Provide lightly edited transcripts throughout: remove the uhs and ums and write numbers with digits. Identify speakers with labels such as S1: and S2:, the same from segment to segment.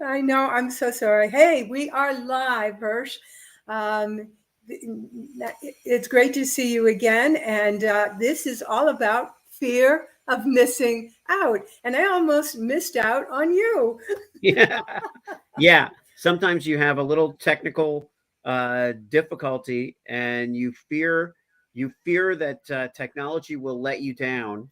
S1: I know. I'm so sorry. Hey, we are live, Hirsch. Um, it's great to see you again. And this is all about fear of missing out. And I almost missed out on you.
S2: Yeah. Yeah. Sometimes you have a little technical difficulty and you fear that technology will let you down,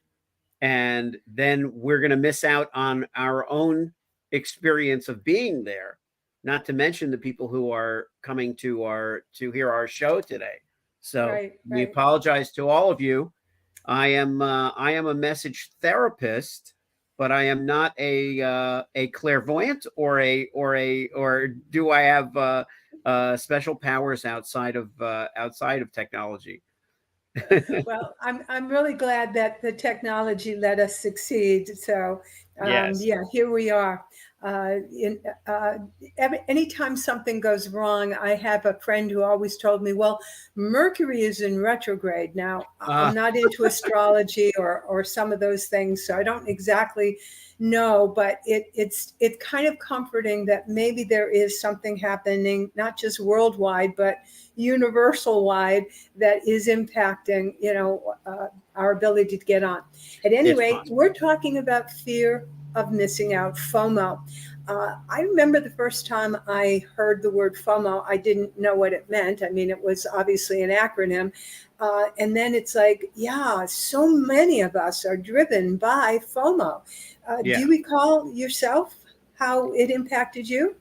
S2: and then we're going to miss out on our own experience of being there, not to mention the people who are coming to hear our show today. So
S1: Right,
S2: we
S1: right.
S2: apologize to all of you. I am a message therapist, but I am not a clairvoyant or do I have special powers outside of technology?
S1: Well, I'm really glad that the technology let us succeed. So,
S2: Yes.
S1: yeah, here we are. In anytime something goes wrong, I have a friend who always told me, "Well, Mercury is in retrograde now." I'm
S2: Uh,
S1: not into astrology or some of those things, so I don't exactly know. But it's kind of comforting that maybe there is something happening, not just worldwide, but universal wide, that is impacting, our ability to get on. At any
S2: it's
S1: rate,
S2: possible.
S1: we're talking about fear of missing out, FOMO. I remember the first time I heard the word FOMO, I didn't know what it meant. I mean, it was obviously an acronym. And then it's like, yeah, so many of us are driven by FOMO. Do
S2: Yeah.
S1: you recall yourself how it impacted you?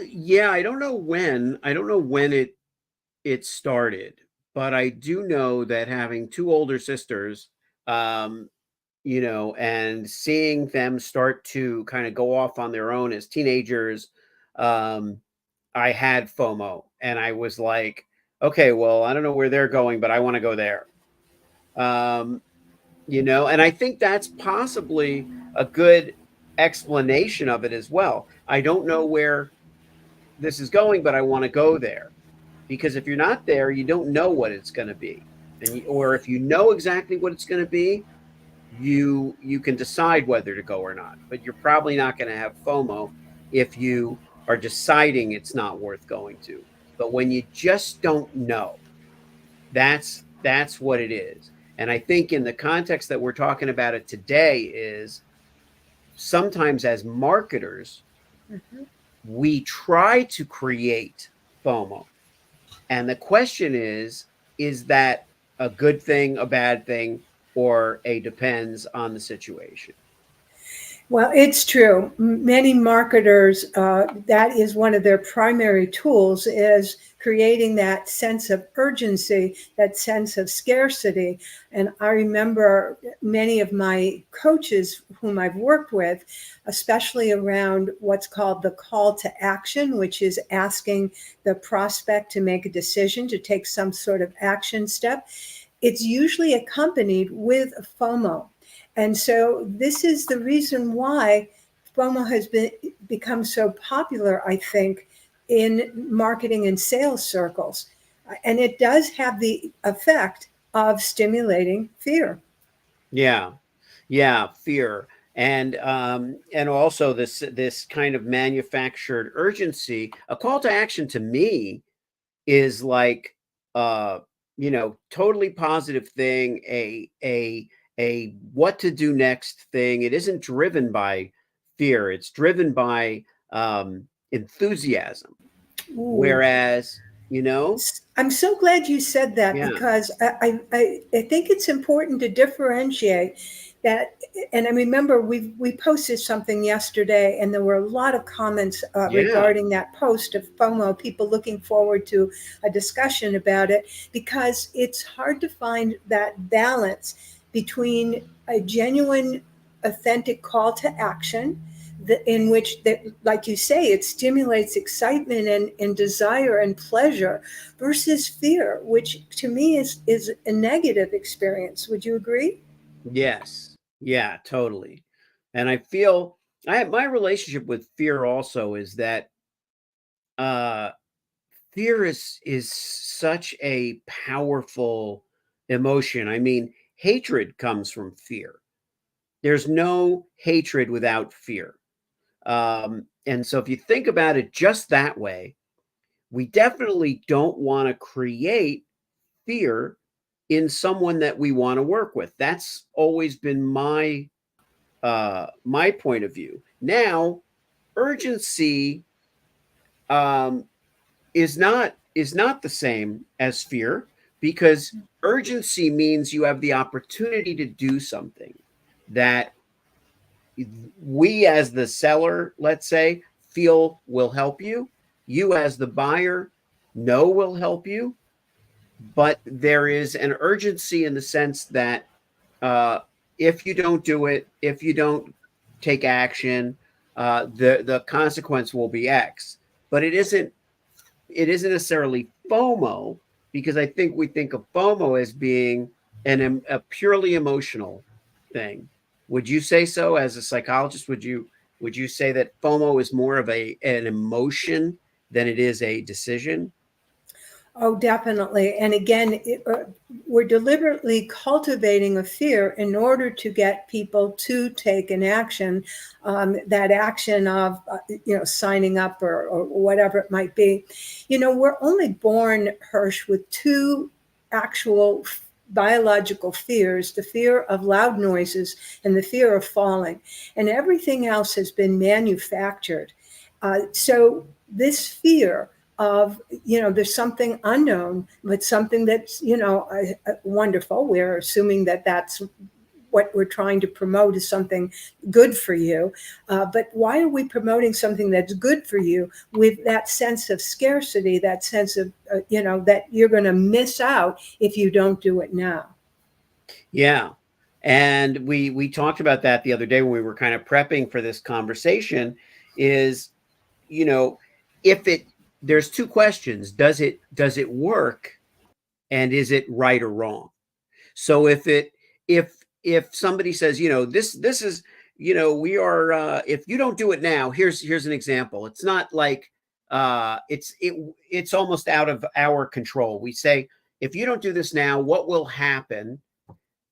S2: Yeah, I don't know when it started, but I do know that having two older sisters, um, and seeing them start to kind of go off on their own as teenagers, um, I had FOMO and I was like, okay, well, I don't know where they're going, but I want to go there. Um, and I think that's possibly a good explanation of it as well. I don't know where this is going, but I want to go there. Because if you're not there, you don't know what it's going to be. Or if you know exactly what it's going to be, you can decide whether to go or not. But you're probably not going to have FOMO if you are deciding it's not worth going to. But when you just don't know, that's what it is. And I think in the context that we're talking about it today is sometimes as marketers,
S1: Mhm.
S2: we try to create FOMO. And the question is that a good thing, a bad thing, or a depends on the situation?
S1: Well, it's true. Many marketers, that is one of their primary tools, is creating that sense of urgency, that sense of scarcity. And I remember many of my coaches whom I've worked with, especially around what's called the call to action, which is asking the prospect to make a decision, to take some sort of action step. It's usually accompanied with a FOMO. And so this is the reason why FOMO has become so popular, I think, in marketing and sales circles. And it does have the effect of stimulating fear.
S2: Yeah, yeah, fear, and also this kind of manufactured urgency. A call to action to me is like uh totally positive thing, a what to do next thing. It isn't driven by fear, it's driven by enthusiasm.
S1: Ooh.
S2: Whereas, you know
S1: I'm so glad you said that
S2: yeah,
S1: because I think it's important to differentiate that. And I remember we posted something yesterday, and there were a lot of comments
S2: yeah,
S1: regarding that post of FOMO, people looking forward to a discussion about it, because it's hard to find that balance between a genuine, authentic call to action in which that, like you say, it stimulates excitement and desire and pleasure, versus fear, which to me is a negative experience. Would you agree?
S2: yes, yeah, totally. And I feel my relationship with fear also is that uh fear is such a powerful emotion. I mean, hatred comes from fear. There's no hatred without fear. And so if you think about it just that way, we definitely don't want to create fear in someone that we want to work with. That's always been my point of view. Now, urgency um, is not the same as fear, because urgency means you have the opportunity to do something that we as the seller, let's say, feel will help you. You as the buyer know will help you, but there is an urgency in the sense that uh, if you don't do it, if you don't take action, the consequence will be X. But it isn't necessarily FOMO, because I think we think of FOMO as being a purely emotional thing. Would you say so as a psychologist? Would you say that FOMO is more of an emotion than it is a decision?
S1: Oh, definitely. And again, we're deliberately cultivating a fear in order to get people to take an action, that action of, signing up or whatever it might be. We're only born, Hirsch, with two actual biological fears: the fear of loud noises and the fear of falling. And everything else has been manufactured. So this fear of, there's something unknown, but something that's, wonderful. We're assuming that that's what we're trying to promote, is something good for you. But why are we promoting something that's good for you with that sense of scarcity, that sense of, that you're going to miss out if you don't do it now?
S2: Yeah. And we talked about that the other day when we were kind of prepping for this conversation. Is, you know, if it there's two questions. Does it work, and is it right or wrong? So if somebody says, this is, we are, if you don't do it now, here's an example. It's not like it's almost out of our control. We say, if you don't do this now, what will happen?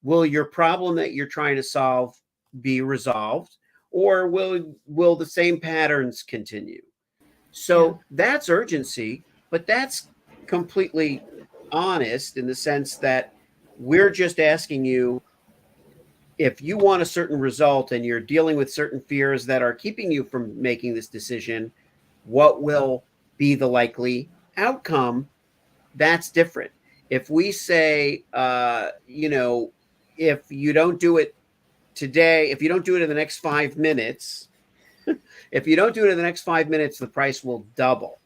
S2: Will your problem that you're trying to solve be resolved, or will the same patterns continue?
S1: Yeah.
S2: So that's urgency, but that's completely honest in the sense that we're just asking you, if you want a certain result and you're dealing with certain fears that are keeping you from making this decision, what will be the likely outcome? That's different. If we say, if you don't do it today, if you don't do it in the next 5 minutes, if you don't do it in the next 5 minutes, the price will double.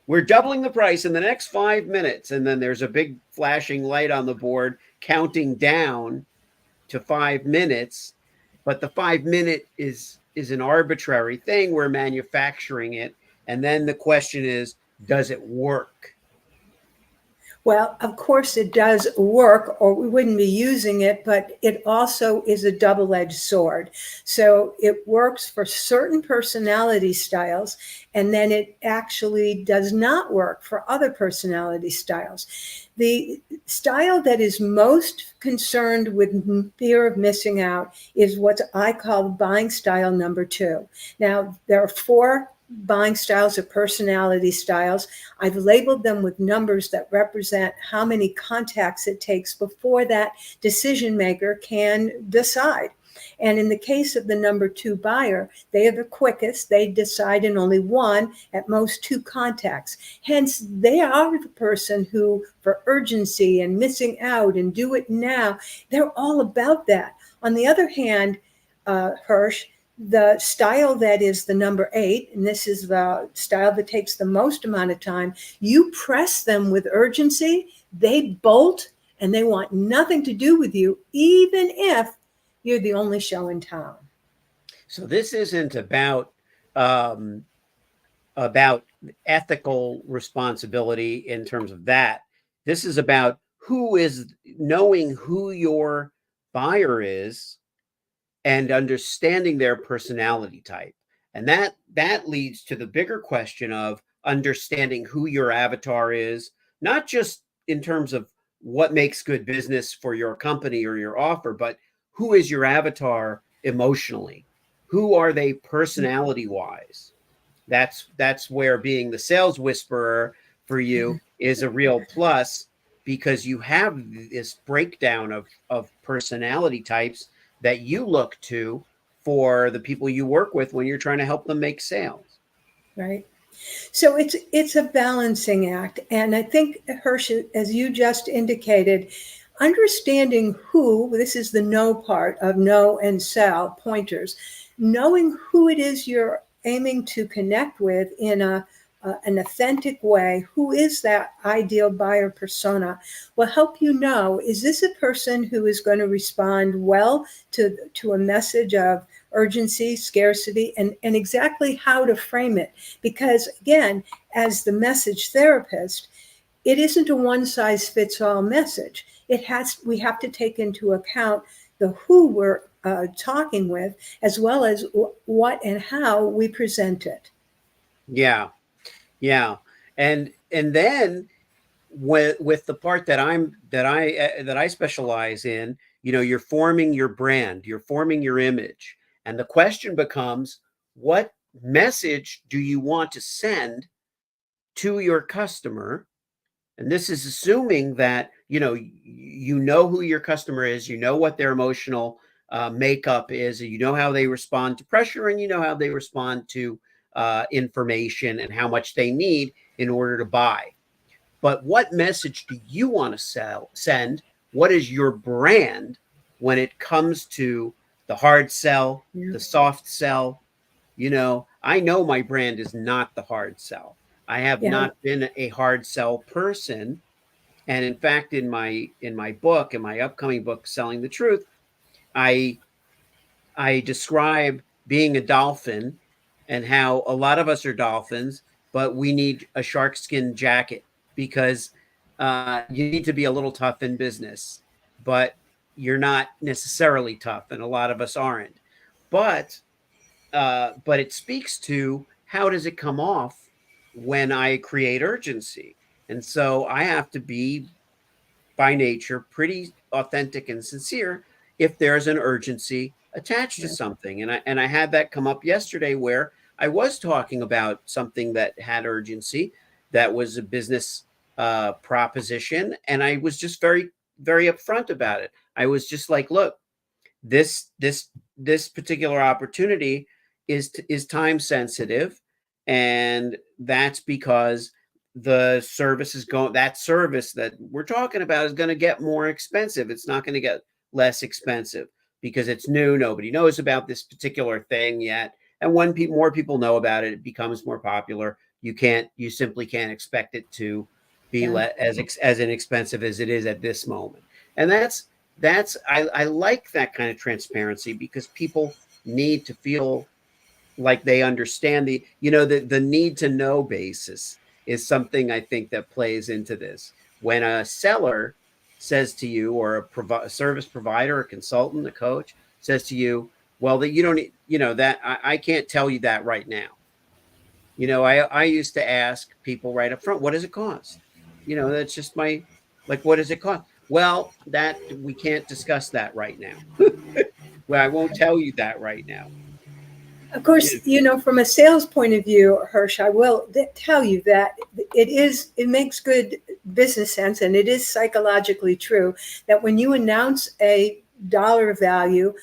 S2: We're doubling the price in the next 5 minutes. And then there's a big flashing light on the board counting down to 5 minutes. But the 5 minute is an arbitrary thing. We're manufacturing it. And then the question is, does it work?
S1: Well, of course it does work, or we wouldn't be using it, but it also is a double-edged sword. So it works for certain personality styles, and then it actually does not work for other personality styles. The style that is most concerned with fear of missing out is what I call buying style number two. Now, there are four buying styles or personality styles. I've labeled them with numbers that represent how many contacts it takes before that decision maker can decide. And in the case of the number two buyer, they are the quickest. They decide in only one, at most two contacts. Hence, they are the person who, for urgency and missing out and do it now, they're all about that. On the other hand, Hirsch, the style that is the number eight, and this is the style that takes the most amount of time, you press them with urgency, they bolt and they want nothing to do with you, even if you're the only show in town.
S2: So this isn't um, about ethical responsibility in terms of that. This is about knowing who your buyer is and understanding their personality type. And that leads to the bigger question of understanding who your avatar is, not just in terms of what makes good business for your company or your offer, but who is your avatar emotionally? who are they personality wise? That's where being the sales whisperer for you is a real plus, because you have this breakdown of personality types that you look to for the people you work with when you're trying to help them make sales.
S1: Right. So it's a balancing act, and I think, Hirsch, as you just indicated, understanding who, this is the know part of know and sell pointers, knowing who it is you're aiming to connect with in an authentic way, who is that ideal buyer persona, will help you know, is this a person who is going to respond well to a message of urgency, scarcity, and exactly how to frame it. Because again, as the message therapist, it isn't a one size fits all message. We have to take into account the who we're talking with, as well as what and how we present it.
S2: Yeah, yeah, and then with the part that I specialize in, you're forming your brand, you're forming your image, and the question becomes, what message do you want to send to your customer? And this is assuming that who your customer is, what their emotional makeup is, and how they respond to pressure, and how they respond to information, and how much they need in order to buy. But what message do you want to send? What is your brand when it comes to the hard sell,
S1: Yeah.
S2: the soft sell? I know my brand is not the hard sell. I have
S1: Yeah.
S2: not been a hard sell person. And in fact, in my upcoming book, Selling the Truth, I I describe being a dolphin, and how a lot of us are dolphins, but we need a shark skin jacket, because you need to be a little tough in business, but you're not necessarily tough, and a lot of us aren't. But but it speaks to, how does it come off when I create urgency, and so I have to be by nature pretty authentic and sincere if there's an urgency attached to
S1: Yeah.
S2: something. And I had that come up yesterday, where I was talking about something that had urgency, that was a business proposition, and I was just very upfront about it. I was just like, look, this this this particular opportunity is time sensitive, and that's because the service is going that service that we're talking about is going to get more expensive. It's not going to get less expensive, because it's new. Nobody knows about this particular thing yet, and when more people know about it, it becomes more popular. You simply can't expect it to be
S1: Yeah.
S2: as inexpensive as it is at this moment. And I like that kind of transparency, because people need to feel like they understand the need to know basis is something I think that plays into this. When a seller says to you, or a service provider, a consultant, a coach says to you, well, that you don't need, that I can't tell you that right now. I used to ask people right up front, what does it cost? That's just like, what does it cost? Well, that we can't discuss that right now. Well, I won't tell you that right now.
S1: Of
S2: Yeah.
S1: course, from a sales point of view, Hirsch, I will tell you that it makes good business sense, and it is psychologically true that when you announce a dollar value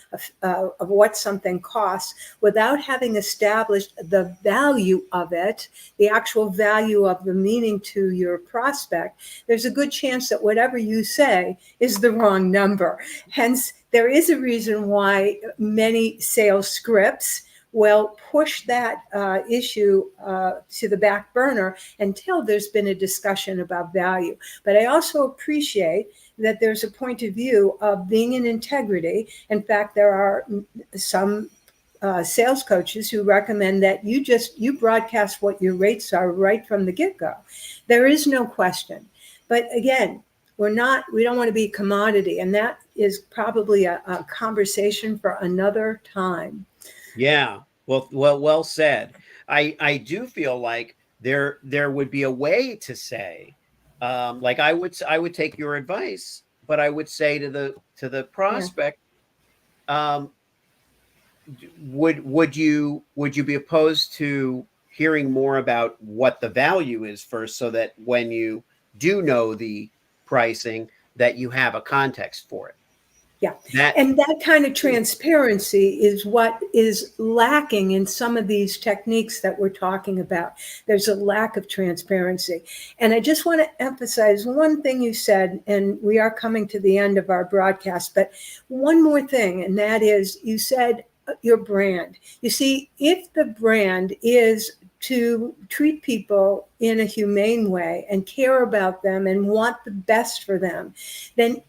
S1: of what something costs without having established the value of it, the actual value of the meaning to your prospect, there's a good chance that whatever you say is the wrong number. Hence, there is a reason why many sales scripts will push that issue to the back burner until there's been a discussion about value. But I also appreciate that there's a point of view of being in integrity. In fact, there are some sales coaches who recommend that you broadcast what your rates are right from the get-go. There is no question. But again, we don't want to be a commodity, and that is probably a conversation for another time.
S2: Yeah. Well said. I do feel like there would be a way to say, like, I would take your advice, but I would say to the
S1: Yeah.
S2: prospect, um, would you be opposed to hearing more about what the value is first, so that when you do know the pricing, that you have a context for it?
S1: Yeah.
S2: That
S1: And that kind of transparency is what is lacking in some of these techniques that we're talking about. There's a lack of transparency. And I just want to emphasize one thing you said, and we are coming to the end of our broadcast, but one more thing, and that is you said your brand. You see, if the brand is to treat people in a humane way and care about them and want the best for them, then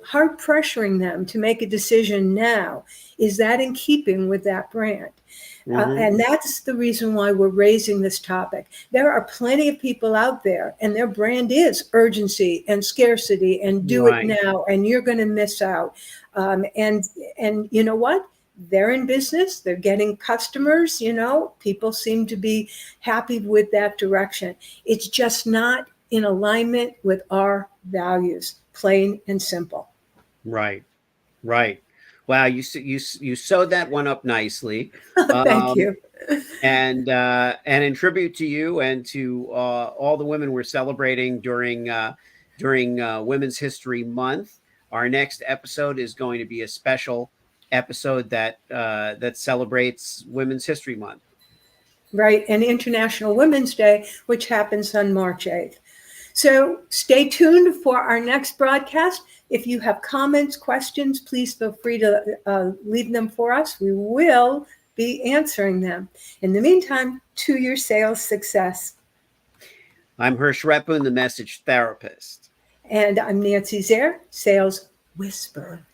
S1: hard pressuring them to make a decision now, is that in keeping with that brand?
S2: Mhm.
S1: And that's the reason why we're raising this topic. There are plenty of people out there, and their brand is urgency and scarcity and do it
S2: Right.
S1: now, and you're going to miss out. And you know what? They're in business. They're getting customers. People seem to be happy with that direction. It's just not in alignment with our values, plain and simple.
S2: Right. Right. Wow, you sewed that one up nicely.
S1: Thank
S2: Um,
S1: you.
S2: and in tribute to you and to all the women we're celebrating during Women's History Month, our next episode is going to be a special episode that celebrates Women's History Month.
S1: Right, and International Women's Day, which happens on March 8th. So stay tuned for our next broadcast. If you have comments, questions, please feel free to leave them for us. We will be answering them. In the meantime, to your sales success.
S2: I'm Hirsch Repun, the message therapist.
S1: And I'm Nancy Zare, Sales Whisperer.